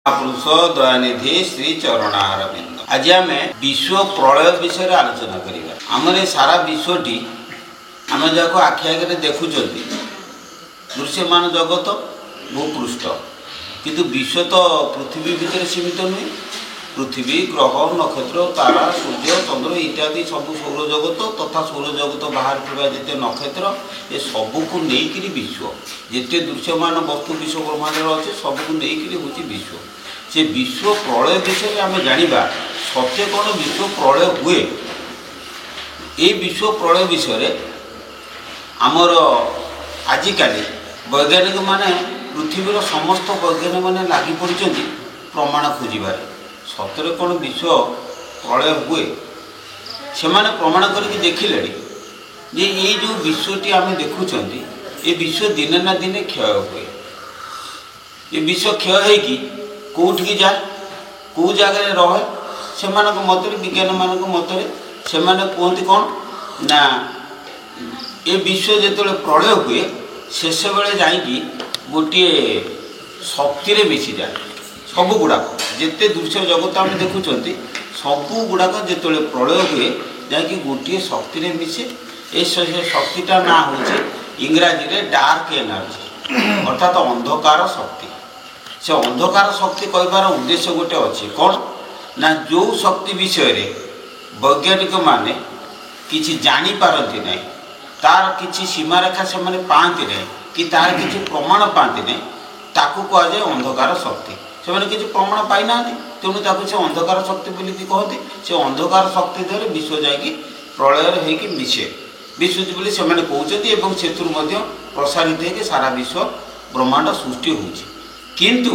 पुरुष दयानिधि श्री चरणारविंद। आज आम विश्व प्रलय विषय आलोचना करिबा। आमरे सारा विश्वटी आम जहाँ आखि आगे देखुं दृश्यमान जगत भूपृष्ठ, किंतु विश्व तो पृथ्वी भितर सीमित नुहे। पृथ्वी ग्रह नक्षत्र तारा सूर्य चंद्र इत्यादि सब सौर जगत तथा सौर जगत बाहर जिते नक्षत्र ये सबको लेकिन विश्व जिते दृश्यमान वस्तु विश्व ब्रह्मांड अच्छे सबको लेकिन हूँ विश्व। से विश्व प्रलय विषय आम जाना सत्य कौन विश्व प्रलय हुए। ये विश्व प्रलय विषय आमर आजिकाली वैज्ञानिक माने पृथ्वीर समस्त वैज्ञानिक माने लगी पड़ते प्रमाण खोजार सतरे कौन विश्व प्रलय हुए। से माने प्रमाण करके देखिले जे ये जो विश्वटी आम देखुं ये विश्व दिने ना दिने क्षय हुए। ये विश्व क्षय होगी कौटी जाए कौ जगह रहे से मत विज्ञान मान मत से कहते कौन ना ये विश्व जो प्रलय हुए शेष बेले जा गोटे शक्ति मिसी जाए। सब गुड़ाक जिते दृश्य जगत आम देखुं सब गुड़ाक जो प्रलय हुए जहाँकि गोटे शक्ति मिसे। ये शक्तिटा ना हूँ इंग्राजी रे डार्क एनर्जी अर्थात अंधकार शक्ति। से अंधकार शक्ति कहबार उद्देश्य गोटे अच्छे कौन ना जो शक्ति विषय रे वैज्ञानिक माने किसी जानी पारती नहीं, तार किसी सीमारेखा से माने पाती नहीं कि तार किसी प्रमाण पाती नहीं, ताकू कहुए अंधकार शक्ति। से मैंने किसी प्रमाण पाई ना तेणु ताकू से अंधकार शक्ति बोली कहते। से अंधकार शक्ति द्वारा विश्व जाकि प्रलय होगी मिसे विश्व बोली से कहते प्रसारित होकर सारा विश्व ब्रह्मांड सृष्टि होगी। किंतु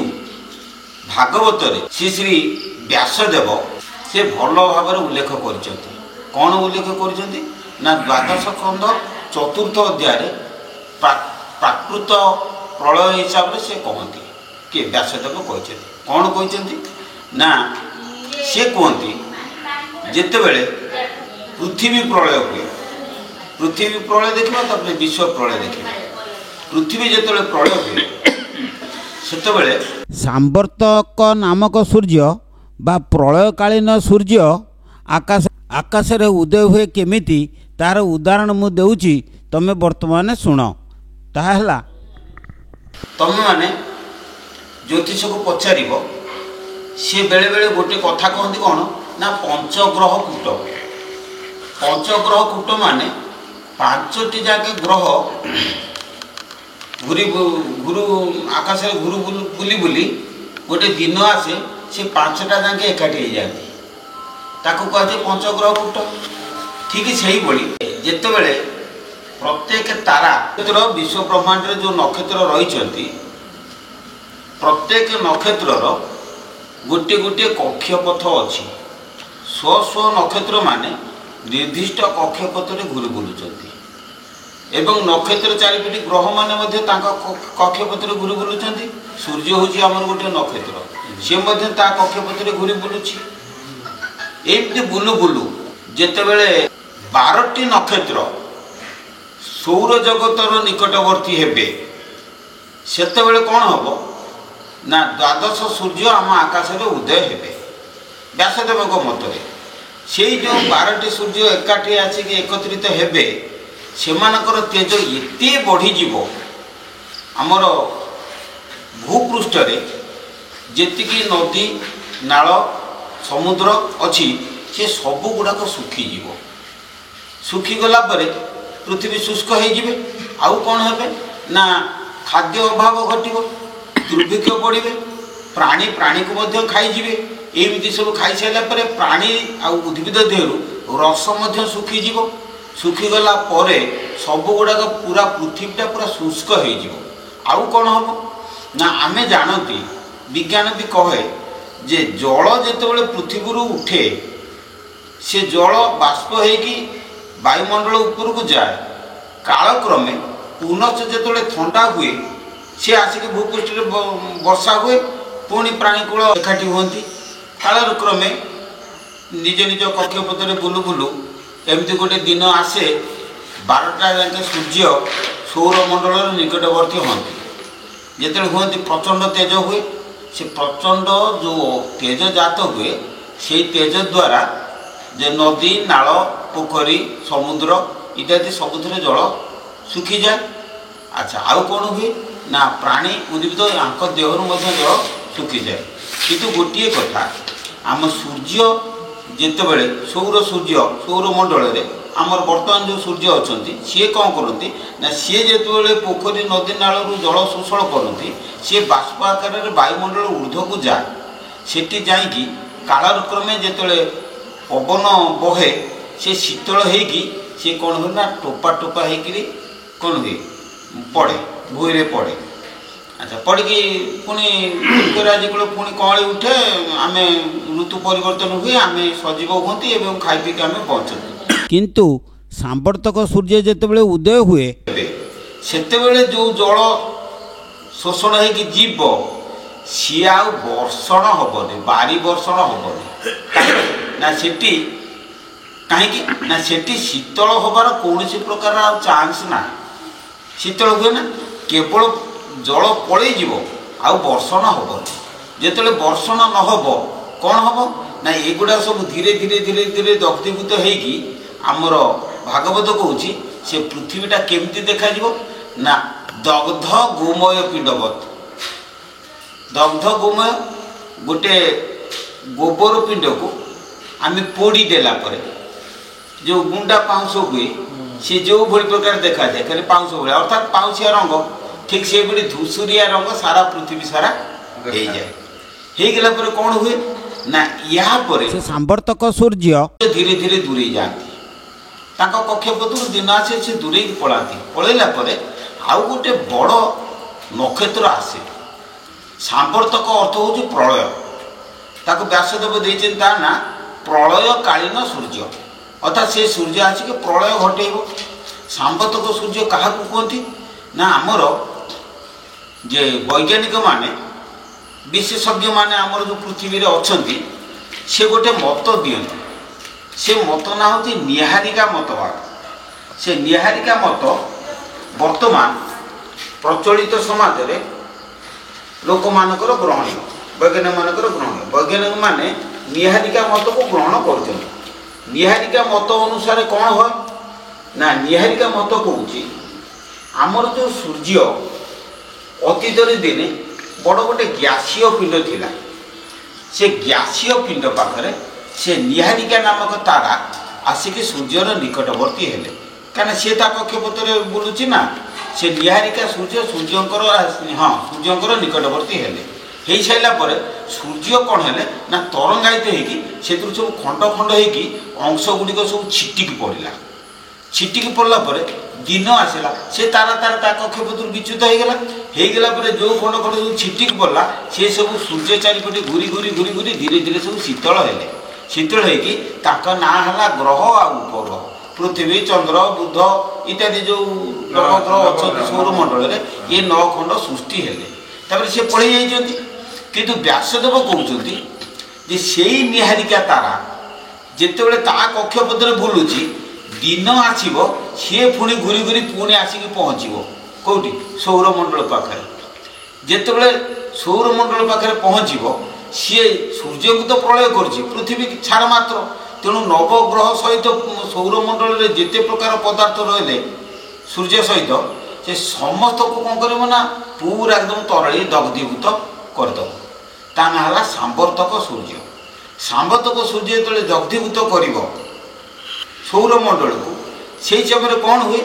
भागवत श्री श्री व्यासदेव से भल भाव उल्लेख कर कौन उल्लेख कर द्वादश खंड चतुर्थ अध्याय प्राकृत प्रलय हिसाब से कहते कि व्यासदेव कहते कौन कहते ना से कहते जितेबले पृथ्वी प्रलय हुए। पृथ्वी प्रलय देखा तापर विश्व प्रलय देखा। पृथ्वी जिते प्रलय हुए सेतबेले सांवर्तक नामक सूर्य बा प्रलयकालीन सूर्य आकाश रे उदय हुए केमिति तार उदाहरण मु देउची तमे वर्तमान सुन। ताहला तमे माने ज्योतिष को पचार सी बेले बेले गोटे कथा कहते कौन ना पंचग्रह कूट। पंचग्रह कूट माने पांचटी जाके ग्रह घूरी गुरु आकाश घुरु बुली बुली गोटे दिन आसे से पांचटा जाके एकाठी हो जाती ताकू कहते पंचग्रह कूट। ठीक से जितेबले प्रत्येक तारा विश्व ब्रह्मांड जो नक्षत्र रही प्रत्येक नक्षत्र गोटे गोटे कक्षपथ अच्छी। स्व स्व नक्षत्र माने निर्दिष्ट कक्षपथ रे घूरी बुलुचंती एवं नक्षत्र चारिपटी ग्रह माने कक्षपथ रे घूरी बुलुचंती। सूर्य हूँ आमर गोटे नक्षत्र सी कक्षपथ रे घूरी बुलुची। एमती बुलु बुलु जितेबले 12टी नक्षत्र सौर जगतर निकटवर्ती हेबे सेतेबेले कौन हम ना द्वादश सूर्य आम आकाश रे उदय हेबे। व्यासदेव मत से जो 12टी सूर्य एकाठी आसिक एकत्रित हेबे सेमानकर तेज एते बढ़ीज आमर भूपृष्ठ रे जेतिकी नदी नाल समुद्र अच्छी से सब गुड़ाक सुखीज। सुखीगला पृथ्वी शुष्क हो आउ कौन हे ना खाद्य अभाव घट दुर्भिक्ष बढ़े प्राणी प्राणी को मध्य खाईजे। एमती सब खाई सारापर प्राणी आउ उद्भिद देहरु रस सुखीज। सुखीगला सब गुड़ाक पूरा पृथ्वीटा पूरा शुष्क हो कौन हम ना आमे जानती विज्ञान भी कहे जे जल जितेबले पृथ्वी उठे से जल बाष्प होगी वायुमंडल उपरक जाए कालक्रमे पुनश्च जिते ठंडा हुए सी आसिक भूपृष्ठ वर्षा हुए पुणी प्राणीकूल एकाठी हमें कालक्रमे निज निज कक्षपथ बुलु बुलु एमती गोटे दिन आसे 12टा जाके सूर्य सौरमंडल निकटवर्ती हमें जिते हमें प्रचंड तेज हुए से प्रचंड जो तेज जात हुए से तेज द्वारा जे नदी नाल पोखरी समुद्र इत्यादि सबुथिरे जल सुखी जाए। अच्छा आउ कौन हुए ना प्राणी उद्भिद यांक देहरु मध्य जल सुखी जाए। किंतु गोटे कथा आम सूर्य जितेबले सौर मंडल रे आमर वर्तमान जो सूर्य अच्छा सी कौन करती ना सी जिते पोखरी नदी नालू जल शोषण करती सी बाष्प आकार वायुमंडल ऊर्ध्व को जाए सेठी जाकि कालक्रमे जिते पवन बहे से शीतल होगी सी कौन हुए ना टोपा टोपा होकर कौन हुए पड़े भूई पड़े। अच्छा पड़ी पुणी आज पुणी कौड़ी उठे आम ऋतु परिवर्तन हुए आम सजीव हमें और खाई पी आम बचते। किंतु सांवर्तक सूर्य जितेबले उदय हुए सेतेबेले जो जल शोषण होगी जीव सी आ वर्षण हेनी बारी वर्षण हेनी ना सेठी कहीं ना सेठी शीतल हबार कौन प्रकार चांस ना शीतल हुए ना केवल जल पलि आउ वर्षण हेनी जिते वर्षण नहब कौन हम ना एगुड़ा सब धीरे धीरे धीरे धीरे दग्धीभूत होगी आमर भागवत कहूँ से पृथ्वीटा केमती देखा ना दग्ध गोमय पिंडवत। दग्ध गोमय गोटे गोबर पिंड को आम पोड़ी देला परे जो गुंडा पाउंस हुए सी जो भली प्रकार देखा जाए खाली पाउंस भाई अर्थात पाउंसिया रंग ठीक से बड़ी धूसुरिया रंग सारा पृथ्वी सारा हो जाए होगला कौन हुए ना या सांवर्तक सूर्य धीरे धीरे दूरे जाती कक्षपथ दिन आसे से दूरे पलाती पलैला आउ गोटे बड़ नक्षत्र आसे सांवर्तक अर्थ हूँ प्रलय ताको व्यासदेव देते ना प्रलय कालीन सूर्य अर्थात से सूर्य आसिक प्रलय घटेब। सांवर्तक सूर्य क्या कहती ना आमर जे वैज्ञानिक माने विशेषज्ञ माने आमर जो पृथ्वी रे अछंती से गोटे मत दियंती से मत ना होती निहारिका मतवाद। से निहारिका मत वर्तमान प्रचलित समाज रे लोक मानकर ग्रहण वैज्ञानिक मानकर ग्रहण वैज्ञानिक माने निहारिका मत को ग्रहण कर। निहारिका मत अनुसार कौन हो ना निहारिका मत कहूँ आमर जो सूर्य अतीत दिने बड़ गोटे ग्यासीय पिंड थिला से ग्यासीय पिंड पाखरे से निहारिका नामक तारा आसिक सूर्यर निकटवर्ती हेले कहीं सी कक्षपथ बुलूची ना से निहारिका सूर्य सूर्यंकर हाँ सूर्यंकर निकटवर्ती हेले हो सारापर सूर्य कौन है ना तरंगायित होगी से सब खंड खंड होगी अंश गुड़िक सब छिटिकी पड़ा छिटिकी पड़ला दिन आसला से तारा तारा कक्षपथ विच्युत होगला जो खंड खंड सब छिटिकी पड़ा से सब सूर्य चारिपटे घूरी घूरी घूरी घूरी धीरे धीरे सब शीतल हेले शीतल होगी ना है ग्रह आ उपग्रह पृथ्वी चंद्र बुध इत्यादि जो नवग्रह अच्छा सौरमंडल में ये 9 खंड सृष्टि हेले से पढ़ी जाती किंतु व्यासदेव कहते से निहारिका तारा जितेबले ता कक्षपथ बुलूची दिन आसब सी पुणी घूरी घूरी पुणी आसिक पहुँचब कौटी सौरमंडल पाखे जितेबले सौरमंडल पाखे पहुँचब सी सूर्य को तो प्रलय कर पृथ्वी छाड़ मात्र तेणु नवग्रह सहित सौरमंडल में जिते प्रकार पदार्थ रही सूर्य सहित से समस्त को कौन कर पूरा एकदम तरली दग्धीभूत करदेव ता ना है सांवर्तक सूर्य। सांवर्तक सूर्य जो दग्धीभूत कर सौरमंडल को से समय कौन हुए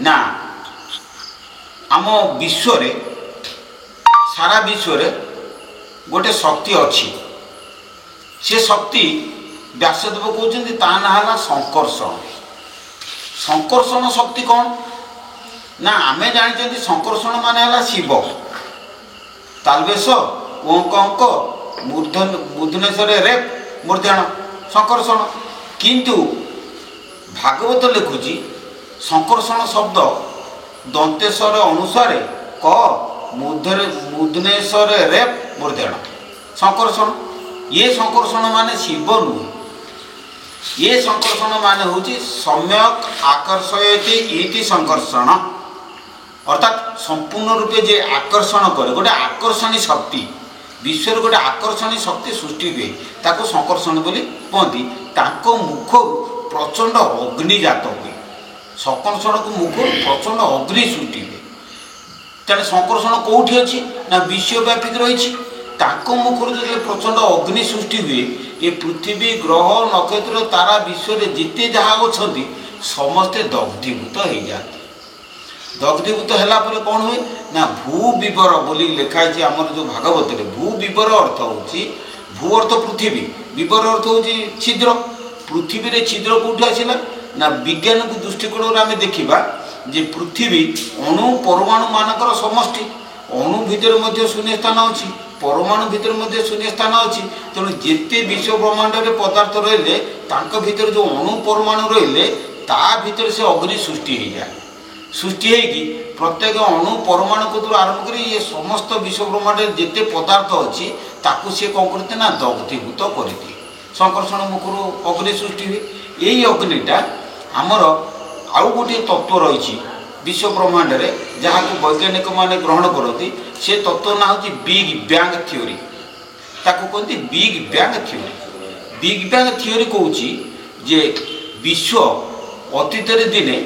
ना आम विश्व सारा विश्व गोटे शक्ति अच्छी से शक्ति व्यासदेव कहते ता ना है संकर्षण। संकर्षण शक्ति कौन ना आम जानी संकर्षण मान है शिव तालवेश ओंक अंक मूर्धनेश्वर रेप मूर्धन संकर्षण किंतु भागवत लिखुची संकर्षण शब्द दंतेश्वर अनुसार क मूर्धनेश्वर रेप मूर्धन संकर्षण ये संकर्षण माने शिव नुहे ये संकर्षण माने हूँ सम्यक आकर्षयति इति संकर्षण अर्थात संपूर्ण रूपे जे आकर्षण करे गोटे आकर्षणी शक्ति विश्वर गोटे आकर्षण शक्ति सृष्टि हुए ताको संकर्षण बोली कहती ताको मुखर प्रचंड अग्नि जात हुए संकर्षण को मुखर प्रचंड अग्नि सृष्टि हुए तेणु संकर्षण कौटी अच्छी ना विश्वव्यापी रही ताको मुखर जो प्रचंड अग्नि सृष्टि हुए ये पृथ्वी ग्रह नक्षत्र तारा विश्व जिते जहाँ अच्छा समस्ते दग्धीभूत हो जाती दग्धीभूत है कौन हुए ना भू विवर बोली लिखाई आमर जो भागवत भू विवर अर्थ हो भू अर्थ पृथ्वी विवर अर्थ हो छिद्र पृथ्वी रे छिद्र कौटी आसला ना विज्ञान को दृष्टिकोण आम देखा जे पृथ्वी अणु परमाणु मानकर समष्टि अणु भितर शून्य स्थान अच्छी परमाणु भितर शून्य स्थान अच्छी तेणु जिते विश्व ब्रह्मांड में पदार्थ रहिले भीतर जो अणु परमाणु रहिले ता भीतर से अग्नि सृष्टि हो जाए सृष्टि होगी प्रत्येक अणु परमाणु को आरंभ कर ये समस्त विश्व ब्रह्मांड जिते पदार्थ अच्छी ताकू सी कौन करते ना दग्धीभूत करते संकर्षण मुखर अग्नि सृष्टि हुए यही अग्निटा आमर आउ गोटे तत्व रही विश्व ब्रह्मांड रे जहाँ को वैज्ञानिक माने ग्रहण करती से तत्व ना हूँ बिग बैंग थ्योरी ताकू कहते big bang theory big bang theory कौन जे विश्व अतीत दिने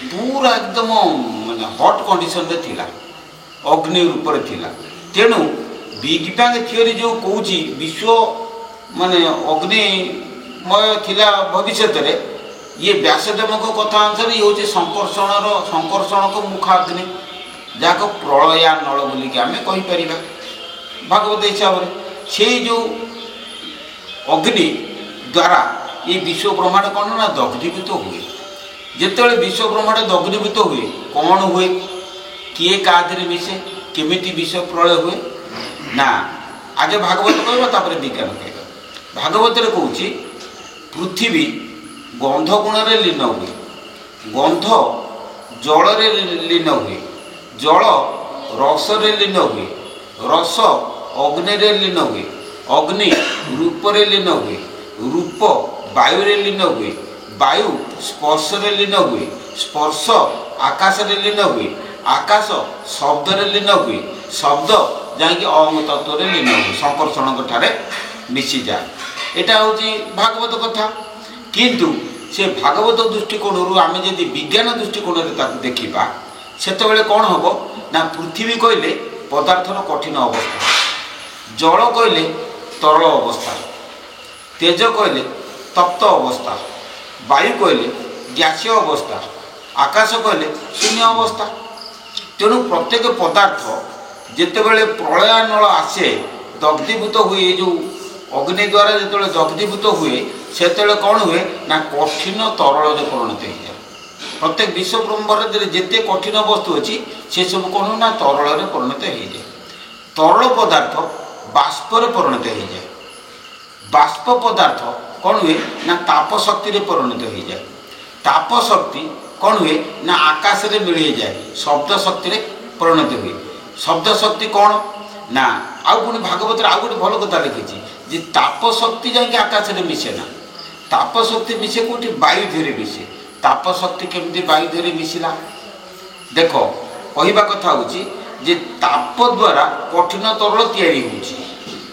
पूरा एकदम माने हॉट कंडीशन रे थिला अग्नि रूप रे थिला तेणु बिग बैंग थ्योरी जो कौन विश्व माने अग्निमय थिला भविष्य रे ये व्यासदेव कथा अनुसार ये हूँ संकर्षण को मुखाग्नि जहाँ प्रलया नल बोलिक आम कहीपर भागवत हिसाब से जो अग्नि द्वारा ये विश्व ब्रह्मांड कौन ना दग्धीभूत हुए जिते विश्व ब्रह्मांड दग्धीभूत हुए कौन हुए किए क्या मिसे केमिटी विश्व प्रलय हुए ना आगे भागवत कहवा विज्ञान कह भागवत कौन पृथ्वी गंध गुण रे लीन हुए गंध जल रे लीन हुए जल रस रे लीन हुए रस अग्नि रे लीन हुए अग्नि रूप रे लीन हुए रूप वायु रे लीन हुए वायु स्पर्श रे लीन हुए स्पर्श आकाश रे लीन हुए आकाश शब्द रे लीन हुए शब्द जहाँकि अहम तत्व रे लीन हुए संकर्षण ठारे मिसी जाए यहाँ हूँ भागवत कथा किंतु से भागवत दृष्टिकोण आम जब विज्ञान दृष्टिकोण देखा से कौन हम ना पृथ्वी कहले पदार्थर कठिन अवस्था जल कहले तरल अवस्था तेज कहले तप्त अवस्था वायु कहले गैसीय अवस्था आकाश कहले शून्य अवस्था तेणु प्रत्येक पदार्थ जितेबले प्रलयानल आसे दग्धीभूत हुए जो अग्नि द्वारा जो दग्धीभूत हुए से कौन हुए ना कठिन तरल परिणत हो जाए प्रत्येक विश्व ब्रह्मांड जिते कठिन वस्तु अच्छी से सब कौन ना तरल परिणत हो जाए तरल पदार्थ बाष्प परिणत हो जाए बाष्प पदार्थ कौन हुए ना ताप शक्ति परिणत हो जाए ताप शक्ति कौन हुए ना आकाश रे मिल जाए शब्द शक्ति परिणत हुए शब्द शक्ति कौन ना आउ पुणी भागवत आउ गोटे भल कथा लिखी जे ताप शक्ति जाकि आकाश में मिसे ना ताप शक्ति मिसे कौटी वायु धीरे मिसे ताप शक्ति केमती वायु धीरे मिसिला देख कहवा कथा हूँ जे ताप द्वारा कठिन तरल तैयारी होची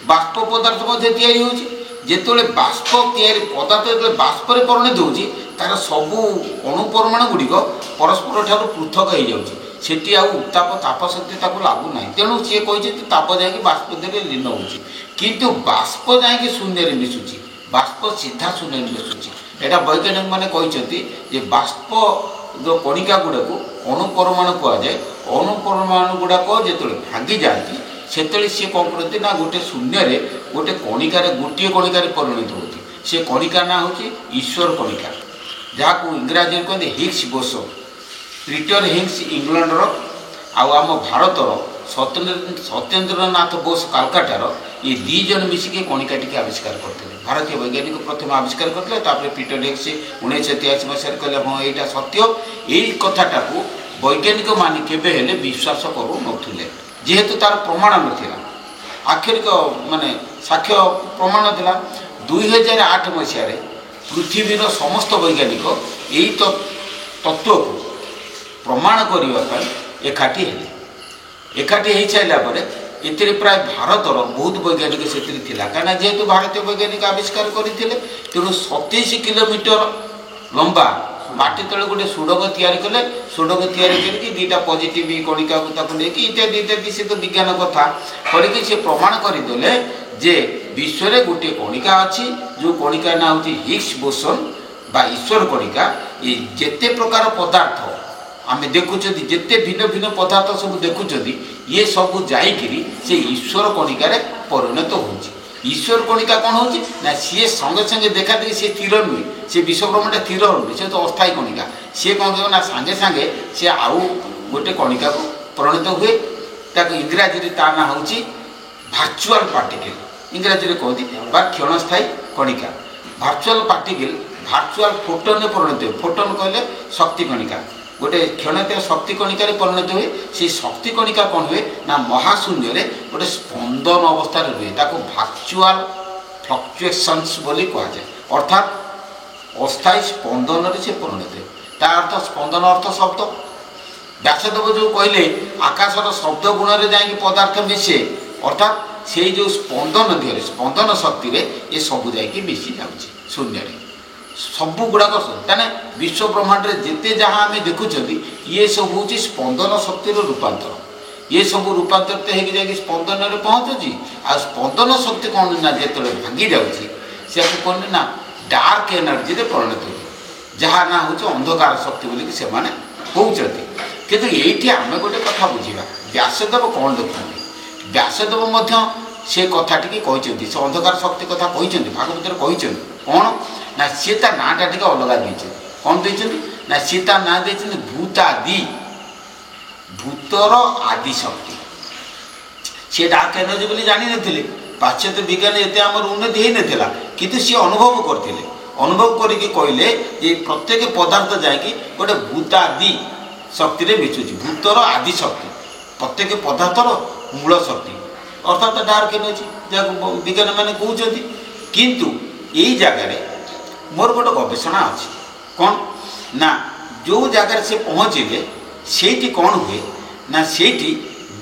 बाष्प पदार्थ तैयारी होची जेतोले बाष्प तैयारी पदार्थ जो बाष्प परिणत होची तार सबू अणु परमाणु गुड़िक परस्पर ठार पृथक हो जाऊँगी सेठी आउ उत्ताप ताप शक्ति लागू ना तेणु सी कही ताप जाकि बाष्प देवे लीन होची किंतु बाष्प जाकि शून्य मिशुची बाष्प सीधा शून्य मिशुची यहाँ वैज्ञानिक मैंने कहते बाष्प जो कणिका गुड़ाक अणु परमाणु कहुए अणु परमाणु गुड़ाक जो भांगी जाती से सी कौन करती ना गोटे शून्य गोटे कणिकार गोटे कणिकार परिणत होती से कणिका ना हूँ ईश्वर कणिका जहाँ इंग्राजी कहते हिग्स बोसोन पीटर हिग्स इंग्लैंडर आम भारतर सत्येंद्रनाथ बोस कलकाटार ये दी जन मिसिक कणिका टी आविष्कार करते भारतीय वैज्ञानिक प्रथम आविष्कार करते पीटर हिग्स 1983 मसीह कहले हाँ यहाँ सत्य यही कथाटा को वैज्ञानिक मान केवे विश्वास करू नथिले जेहेतु तार प्रमाण नाला आखिरिक माने साक्ष्य प्रमाण था 2008 मसीह पृथ्वीर समस्त वैज्ञानिक यही तत्व को प्रमाण करने एकाठी हो सारापर ଏଥିରେ ପ୍ରାୟ ଭାରତର ବହୁତ ବୈଜ୍ଞାନିକ ସେଥିରେ ଥିଲା, କାହିଁକିନା ଯେହେତୁ ଭାରତୀୟ ବୈଜ୍ଞାନିକ ଆବିଷ୍କାର କରିଥିଲେ, ତେଣୁ 27 କିଲୋମିଟର ଲମ୍ବା ମାଟି ତଳେ ଗୋଟେ ସୁଡ଼ଙ୍ଗ ତିଆରି କଲେ। ସୁଡ଼ଙ୍ଗ ତିଆରି କରିକି ଦୁଇଟା ପଜିଟିଭ କଣିକାକୁ ତାକୁ ନେଇକି ଇତ୍ୟାଦି ଇତ୍ୟାଦି, ସେ ତ ବିଜ୍ଞାନ କଥା କରିକି ସେ ପ୍ରମାଣ କରିଦେଲେ ଯେ ବିଶ୍ୱରେ ଗୋଟିଏ କଣିକା ଅଛି, ଯେଉଁ କଣିକା ନାଁ ହେଉଛି ହିଗ୍ସ ବୋସନ୍ ବା ଈଶ୍ୱର କଣିକା। ଏ ଯେତେ ପ୍ରକାର ପଦାର୍ଥ ଆମେ ଦେଖୁଛନ୍ତି, ଯେତେ ଭିନ୍ନ ଭିନ୍ନ ପଦାର୍ଥ ସବୁ ଦେଖୁଛନ୍ତି, ଇଏ ସବୁ ଯାଇକିରି ସେ ଈଶ୍ୱର କଣିକାରେ ପରିଣତ ହେଉଛି। ଈଶ୍ୱର କଣିକା କ'ଣ ହେଉଛି ନା ସିଏ ସଙ୍ଗେ ସଙ୍ଗେ ଦେଖା ଦେଖି ସେ ସ୍ଥିର ନୁହେଁ, ସେ ବିଶ୍ୱବ୍ରହ୍ମାଣ୍ଡ ସ୍ଥିର ନୁହେଁ, ସେ ତ ଅସ୍ଥାୟୀ କଣିକା। ସିଏ କ'ଣ କହିବ ନା ସାଙ୍ଗେ ସାଙ୍ଗେ ସେ ଆଉ ଗୋଟେ କଣିକାକୁ ପରିଣତ ହୁଏ। ତାକୁ ଇଂରାଜୀରେ ତା ନାଁ ହେଉଛି ଭାର୍ଚୁଆଲ୍ ପାର୍ଟିକେଲ୍, ଇଂରାଜୀରେ କହନ୍ତି ବା କ୍ଷଣସ୍ଥାୟୀ କଣିକା। ଭାର୍ଚୁଆଲ୍ ପାର୍ଟିକେଲ୍ ଭାର୍ଚୁଆଲ୍ ଫୋଟନରେ ପରିଣତ ହୁଏ। ଫୋଟନ କହିଲେ ଶକ୍ତି କଣିକା, ଗୋଟେ କ୍ଷଣସ୍ଥାୟୀ ଶକ୍ତି କଣିକାରେ ପରିଣତ ହୁଏ। ସେଇ ଶକ୍ତି କଣିକା କ'ଣ ହୁଏ ନା ମହାଶୂନ୍ୟରେ ଗୋଟେ ସ୍ପନ୍ଦନ ଅବସ୍ଥାରେ ରୁହେ, ତାକୁ ଭାର୍ଚୁଆଲ୍ ଫ୍ଲକ୍ଚୁଏସନ୍ସ ବୋଲି କୁହାଯାଏ, ଅର୍ଥାତ୍ ଅସ୍ଥାୟୀ ସ୍ପନ୍ଦନରେ ସେ ପରିଣତ ହୁଏ। ତା ଅର୍ଥ ସ୍ପନ୍ଦନ ଅର୍ଥ ଶବ୍ଦ। ବ୍ୟାସଦେବ ଯେଉଁ କହିଲେ ଆକାଶର ଶବ୍ଦ ଗୁଣରେ ଯାଇକି ପଦାର୍ଥ ମିଶେ, ଅର୍ଥାତ୍ ସେଇ ଯେଉଁ ସ୍ପନ୍ଦନ ଦିହରେ ସ୍ପନ୍ଦନ ଶକ୍ତିରେ ଏ ସବୁ ଯାଇକି ମିଶି ଯାଉଛି ଶୂନ୍ୟରେ। ସବୁ ଗୁଡ଼ାକ ତାହେଲେ ବିଶ୍ୱ ବ୍ରହ୍ମାଣ୍ଡରେ ଯେତେ ଯାହା ଆମେ ଦେଖୁଛନ୍ତି, ଇଏ ସବୁ ହେଉଛି ସ୍ପନ୍ଦନ ଶକ୍ତିର ରୂପାନ୍ତର। ଇଏ ସବୁ ରୂପାନ୍ତରିତ ହେଇକି ଯାଇକି ସ୍ପନ୍ଦନରେ ପହଞ୍ଚୁଛି। ଆଉ ସ୍ପନ୍ଦନ ଶକ୍ତି କ'ଣ ନା ଯେତେବେଳେ ଭାଙ୍ଗି ଯାଉଛି, ସେକୁ କ'ଣ ନା ଡାର୍କ ଏନର୍ଜିରେ ପରିଣତ ହୁଏ, ଯାହା ନାଁ ହେଉଛି ଅନ୍ଧକାର ଶକ୍ତି ବୋଲିକି ସେମାନେ କହୁଛନ୍ତି। କିନ୍ତୁ ଏଇଠି ଆମେ ଗୋଟେ କଥା ବୁଝିବା, ବ୍ୟାସଦେବ କ'ଣ ଦେଖୁଛନ୍ତି। ବ୍ୟାସଦେବ ମଧ୍ୟ ସେ କଥାଟିକି କହିଛନ୍ତି, ସେ ଅନ୍ଧକାର ଶକ୍ତି କଥା କହିଛନ୍ତି, ଭାଗବତରେ କହିଛନ୍ତି। କ'ଣ ନା ସିଏ ତା ନାଁଟା ଟିକେ ଅଲଗା ଦେଇଛନ୍ତି। କ'ଣ ଦେଇଛନ୍ତି ନା ସିଏ ତା ନାଁ ଦେଇଛନ୍ତି ଭୂତାଦି, ଭୂତର ଆଦି ଶକ୍ତି। ସିଏ ଡାର୍କ ଏନର୍ଜି ବୋଲି ଜାଣିନଥିଲେ, ପାଶ୍ଚାତ୍ୟ ବିଜ୍ଞାନ ଏତେ ଆମର ଉନ୍ନତି ହେଇନଥିଲା, କିନ୍ତୁ ସିଏ ଅନୁଭବ କରିଥିଲେ। ଅନୁଭବ କରିକି କହିଲେ ଯେ ପ୍ରତ୍ୟେକ ପଦାର୍ଥ ଯାଇକି ଗୋଟେ ଭୂତାଦି ଶକ୍ତିରେ ମିଶୁଛି, ଭୂତର ଆଦି ଶକ୍ତି, ପ୍ରତ୍ୟେକ ପଦାର୍ଥର ମୂଳ ଶକ୍ତି, ଅର୍ଥାତ୍ ଡାର୍କ ଏନର୍ଜି ଯାହାକୁ ବିଜ୍ଞାନମାନେ କହୁଛନ୍ତି। କିନ୍ତୁ ଏଇ ଜାଗାରେ ମୋର ଗୋଟେ ଗବେଷଣା ଅଛି। କ'ଣ ନା ଯେଉଁ ଜାଗାରେ ସେ ପହଞ୍ଚିଲେ ସେଇଠି କ'ଣ ହୁଏ ନା ସେଇଠି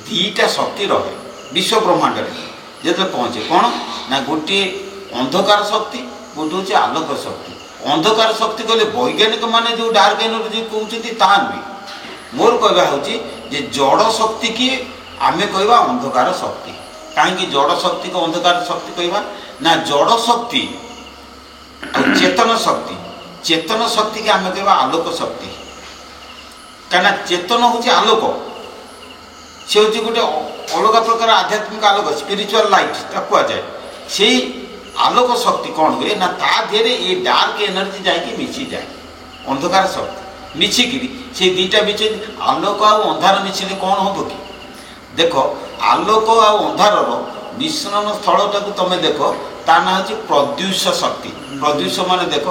ଦୁଇଟା ଶକ୍ତି ରହେ ବିଶ୍ୱ ବ୍ରହ୍ମାଣ୍ଡରେ। ଯେତେବେଳେ ପହଞ୍ଚେ କ'ଣ ନା ଗୋଟିଏ ଅନ୍ଧକାର ଶକ୍ତି, ଗୋଟେ ହେଉଛି ଆଲୋକ ଶକ୍ତି। ଅନ୍ଧକାର ଶକ୍ତି କହିଲେ ବୈଜ୍ଞାନିକ ମାନେ ଯେଉଁ ଡାର୍କ ଏନର୍ଜି କହୁଛନ୍ତି ତାହା ନୁହେଁ। ମୋର କହିବା ହେଉଛି ଯେ ଜଡ଼ ଶକ୍ତିକି ଆମେ କହିବା ଅନ୍ଧକାର ଶକ୍ତି। କାହିଁକି ଜଡ଼ ଶକ୍ତିକୁ ଅନ୍ଧକାର ଶକ୍ତି କହିବା ନା ଜଡ଼ ଶକ୍ତି ଆଉ ଚେତନ ଶକ୍ତି, ଚେତନ ଶକ୍ତିକି ଆମେ କହିବା ଆଲୋକ ଶକ୍ତି। କାହିଁକିନା ଚେତନ ହେଉଛି ଆଲୋକ, ସେ ହେଉଛି ଗୋଟେ ଅଲଗା ପ୍ରକାର ଆଧ୍ୟାତ୍ମିକ ଆଲୋକ, ସ୍ପିରିଚୁଆଲ ଲାଇଟ୍ ତାକୁ କୁହାଯାଏ। ସେଇ ଆଲୋକ ଶକ୍ତି କ'ଣ ହୁଏ ନା ତା ଦେହରେ ଏ ଡାର୍କ ଏନର୍ଜି ଯାଇକି ମିଶିଯାଏ, ଅନ୍ଧକାର ଶକ୍ତି ମିଶିକିରି ସେ ଦୁଇଟା ମିଶି ଆଲୋକ ଆଉ ଅନ୍ଧାର ମିଶିଲେ କ'ଣ ହେବ କି? ଦେଖ, ଆଲୋକ ଆଉ ଅନ୍ଧାରର ମିଶ୍ରଣ ସ୍ଥଳଟାକୁ ତମେ ଦେଖ, ତା ନାଁ ହେଉଛି ପ୍ରଦ୍ୟୁଷ ଶକ୍ତି। ପ୍ରଦ୍ୟୁଷ ମାନେ ଦେଖ,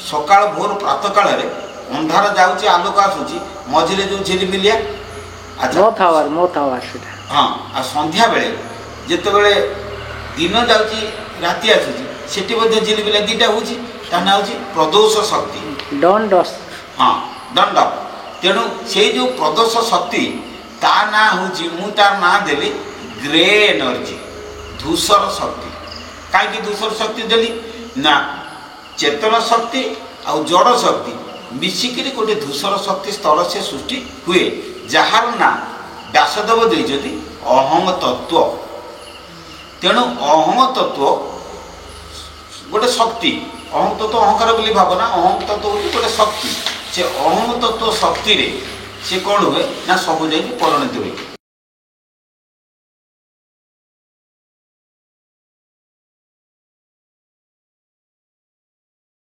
ସକାଳ ଭୋର ପ୍ରାତଃ କାଳରେ ଅନ୍ଧାର ଯାଉଛି, ଆଲୋକ ଆସୁଛି, ମଝିରେ ଯେଉଁ ଝିଲିମିଲିଆ, ଆଚ୍ଛା ହଁ, ଆଉ ସନ୍ଧ୍ୟାବେଳେ ଯେତେବେଳେ ଦିନ ଯାଉଛି ରାତି ଆସୁଛି, ସେଠି ମଧ୍ୟ ଝିଲିମିଲିଆ ଦୁଇଟା ହେଉଛି, ତା ନାଁ ହେଉଛି ପ୍ରଦୋଷ ଶକ୍ତି। ହଁ, ଦଣ୍ଡ। ତେଣୁ ସେଇ ଯେଉଁ ପ୍ରଦୋଷ ଶକ୍ତି ତା ନାଁ ହେଉଛି, ମୁଁ ତାର ନାଁ ଦେଲି ଗ୍ରେ ଏନର୍ଜି, ଧୂସର ଶକ୍ତି। କାହିଁକି ଧୂସର ଶକ୍ତି ଦେଲି ନା ଚେତନ ଶକ୍ତି ଆଉ ଜଡ଼ ଶକ୍ତି ମିଶିକିରି ଗୋଟେ ଧୂସର ଶକ୍ତି ସ୍ତର ସେ ସୃଷ୍ଟି ହୁଏ, ଯାହାର ନାଁ ବ୍ୟାସଦେବ ଦେଇଛନ୍ତି ଅହଂ ତତ୍ତ୍ୱ। ତେଣୁ ଅହଂ ତତ୍ତ୍ୱ ଗୋଟେ ଶକ୍ତି, ଅହଂ ତତ୍ତ୍ୱ ଅହଂକାର ବୋଲି ଭାବନା, ଅହଂ ତତ୍ତ୍ୱ ହେଉଛି ଗୋଟେ ଶକ୍ତି। ସେ ଅହଂ ତତ୍ତ୍ୱ ଶକ୍ତିରେ ସେ କ'ଣ ହୁଏ ନା ସବୁ ଯାଇକି ପରିଣତ ହୁଏ।